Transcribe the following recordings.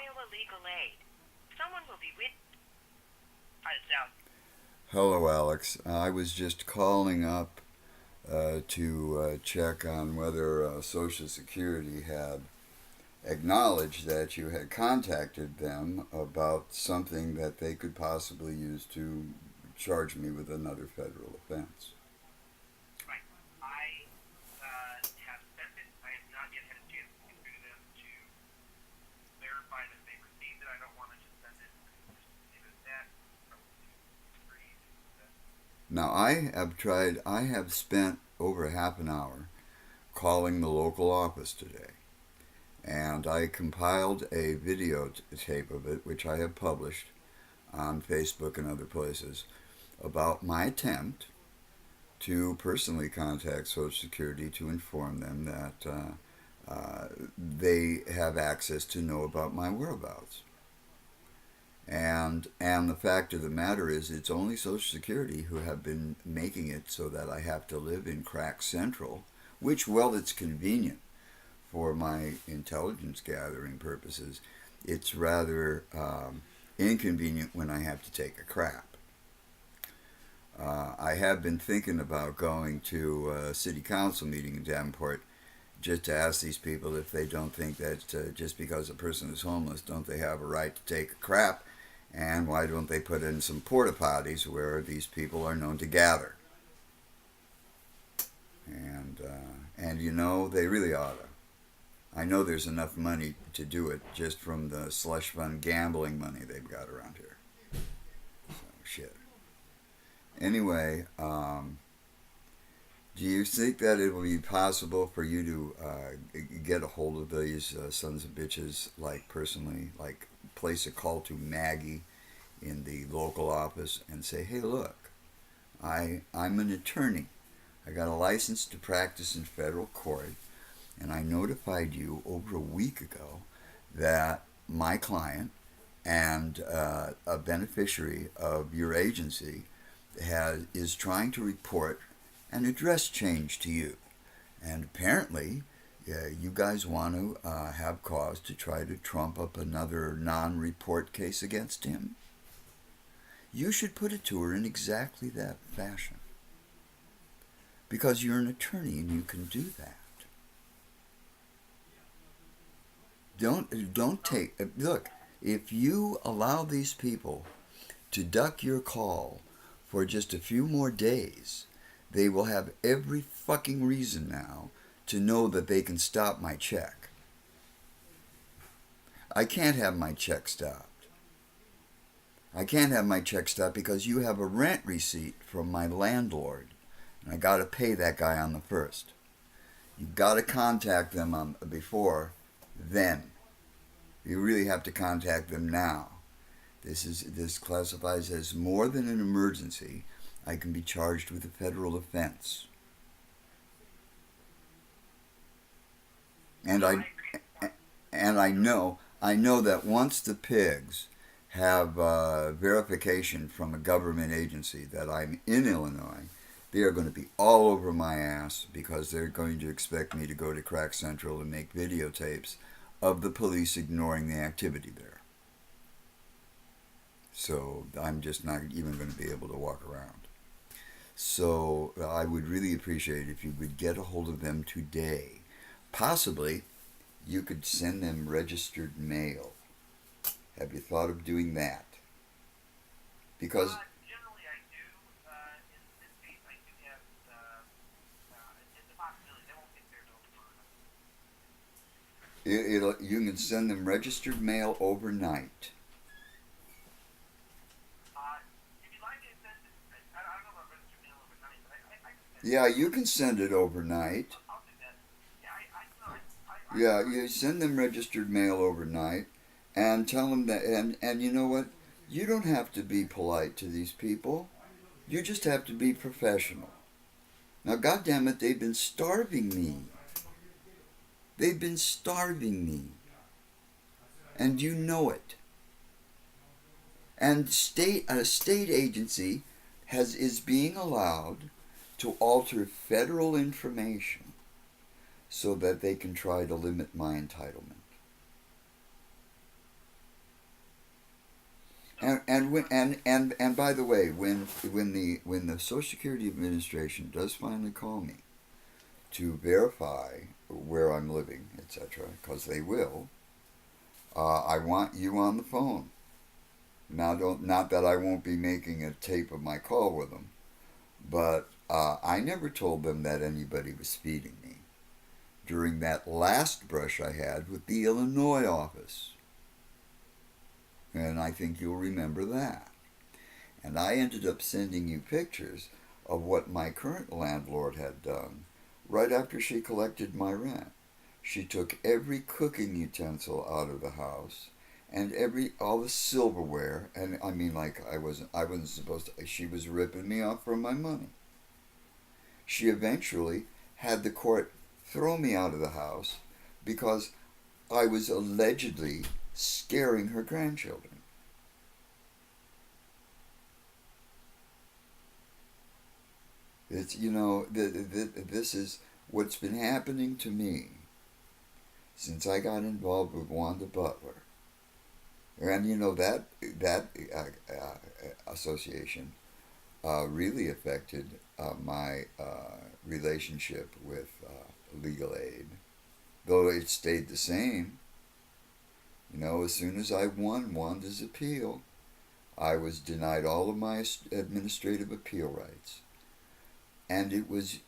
Iowa Legal Aid. Someone will be with. How does it sound? Hello, Alex. I was just calling up to check on whether Social Security had acknowledged that you had contacted them about something that they could possibly use to charge me with another federal offense. Right. I have sent it. I have not yet had a chance to get through to them to verify that they received it. I don't want to just send it and just leave it at that. Probably too Now, I have spent over half an hour calling the local office today, and I compiled a videotape of it, which I have published on Facebook and other places, about my attempt to personally contact Social Security to inform them that they have access to know about my whereabouts. And the fact of the matter is, it's only Social Security who have been making it so that I have to live in Crack Central, which, well, it's convenient for my intelligence gathering purposes. It's rather inconvenient when I have to take a crap. I have been thinking about going to a city council meeting in Davenport just to ask these people if they don't think that just because a person is homeless, don't they have a right to take a crap? And why don't they put in some porta potties where these people are known to gather? And you know, they really ought to. I know there's enough money to do it just from the slush fund gambling money they've got around here. So, shit. Anyway, do you think that it will be possible for you to get a hold of these sons of bitches, like personally, like place a call to Maggie in the local office and say, hey, look, I'm an attorney. I got a license to practice in federal court, and I notified you over a week ago that my client and a beneficiary of your agency is trying to report an address change to you. And apparently, you guys want to have cause to try to trump up another non-report case against him. You should put it to her in exactly that fashion. Because you're an attorney and you can do that. Don't take... Look, if you allow these people to duck your call for just a few more days, they will have every fucking reason now to know that they can stop my check. I can't have my check stopped. I can't have my check stopped because you have a rent receipt from my landlord, and I got to pay that guy on the 1st. You got to contact them before then. You really have to contact them now. This classifies as more than an emergency. I can be charged with a federal offense. And No, I I agree. and I know that once the pigs have verification from a government agency that I'm in Illinois, they are going to be all over my ass because they're going to expect me to go to Crack Central and make videotapes of the police ignoring the activity there. So I'm just not even going to be able to walk around. So I would really appreciate if you would get a hold of them today. Possibly you could send them registered mail. Have you thought of doing that? Because Generally, I do. In this case, I do have it's a possibility. They won't get there till for you can send them registered mail overnight. If you'd like me to send it, I don't know about registered mail overnight, but I can send it. Yeah, you can send it overnight. I'll do that. Yeah, I Yeah, you send them registered mail overnight and tell them that, and you know what? You don't have to be polite to these people. You just have to be professional. Now, goddammit, they've been starving me. They've been starving me. And you know it. And a state agency is being allowed to alter federal information so that they can try to limit my entitlement. And by the way, when the Social Security Administration does finally call me to verify where I'm living, etc., because they will, I want you on the phone. Now, not that I won't be making a tape of my call with them, but I never told them that anybody was speeding me during that last brush I had with the Illinois office. And I think you'll remember that. And I ended up sending you pictures of what my current landlord had done right after she collected my rent. She took every cooking utensil out of the house and all the silverware, and I mean, like, I wasn't supposed to. She was ripping me off for my money. She eventually had the court throw me out of the house because I was allegedly scaring her grandchildren. It's, this is what's been happening to me since I got involved with Wanda Butler. And that association really affected my relationship with legal aid, though it stayed the same. As soon as I won Wanda's appeal, I was denied all of my administrative appeal rights. And it was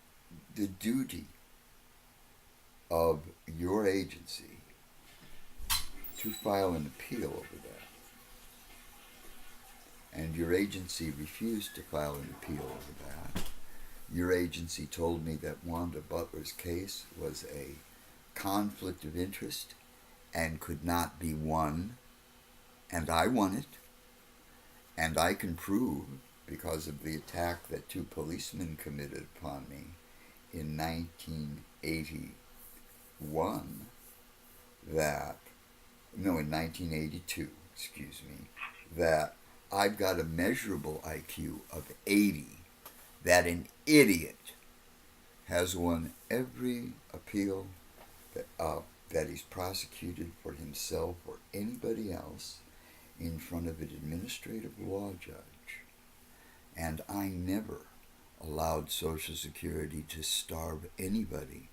the duty of your agency to file an appeal over that. And your agency refused to file an appeal over that. Your agency told me that Wanda Butler's case was a conflict of interest and could not be won, and I won it. And I can prove, because of the attack that 2 policemen committed upon me in 1981, in 1982, that I've got a measurable IQ of 80, that an idiot has won every appeal that he's prosecuted for himself or anybody else in front of an administrative law judge. And I never allowed Social Security to starve anybody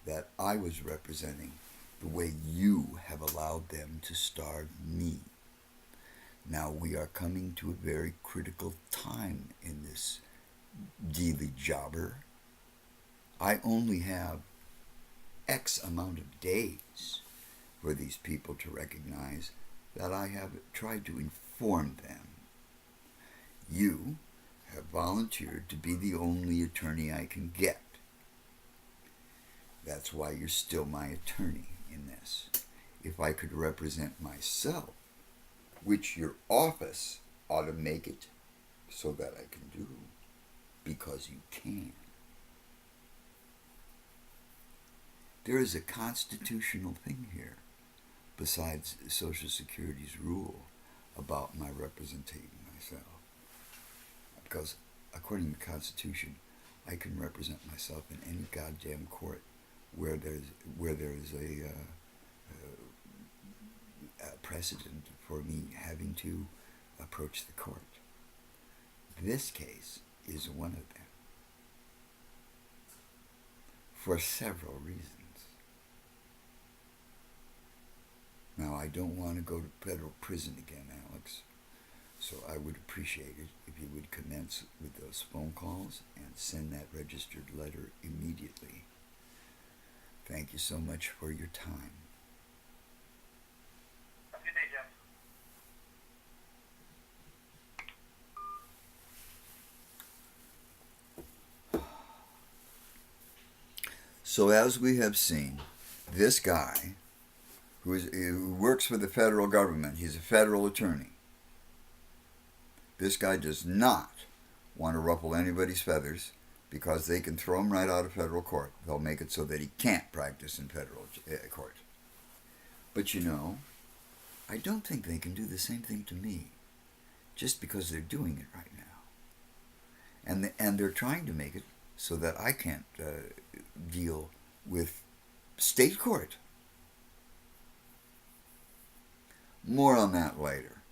that I was representing the way you have allowed them to starve me. Now we are coming to a very critical time in this dealy jobber. I only have X amount of days for these people to recognize that I have tried to inform them. You have volunteered to be the only attorney I can get. That's why you're still my attorney in this. If I could represent myself, which your office ought to make it so that I can do, because you can. There is a constitutional thing here, besides Social Security's rule about my representing myself. Because according to the Constitution, I can represent myself in any goddamn court where there's a precedent for me having to approach the court. This case is one of them, for several reasons. Now, I don't want to go to federal prison again, Alex, so I would appreciate it if you would commence with those phone calls and send that registered letter immediately. Thank you so much for your time. Have a good day, Jeff. So as we have seen, this guy who works for the federal government, he's a federal attorney. This guy does not want to ruffle anybody's feathers because they can throw him right out of federal court. They'll make it so that he can't practice in federal court. But I don't think they can do the same thing to me just because they're doing it right now. And they're trying to make it so that I can't deal with state court. More on that later.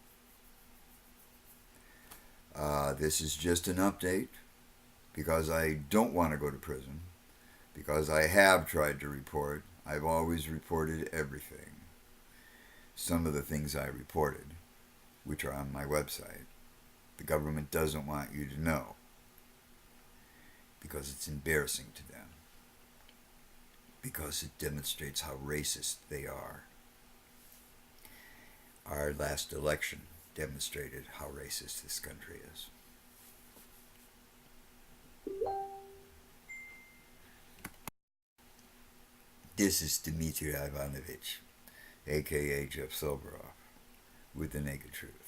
This is just an update because I don't want to go to prison, because I have tried to report. I've always reported everything. Some of the things I reported, which are on my website, the government doesn't want you to know because it's embarrassing to them, because it demonstrates how racist they are. Our last election demonstrated how racist this country is. This is Dmitry Ivanovich, aka Jeff Soboroff, with the Naked Truth.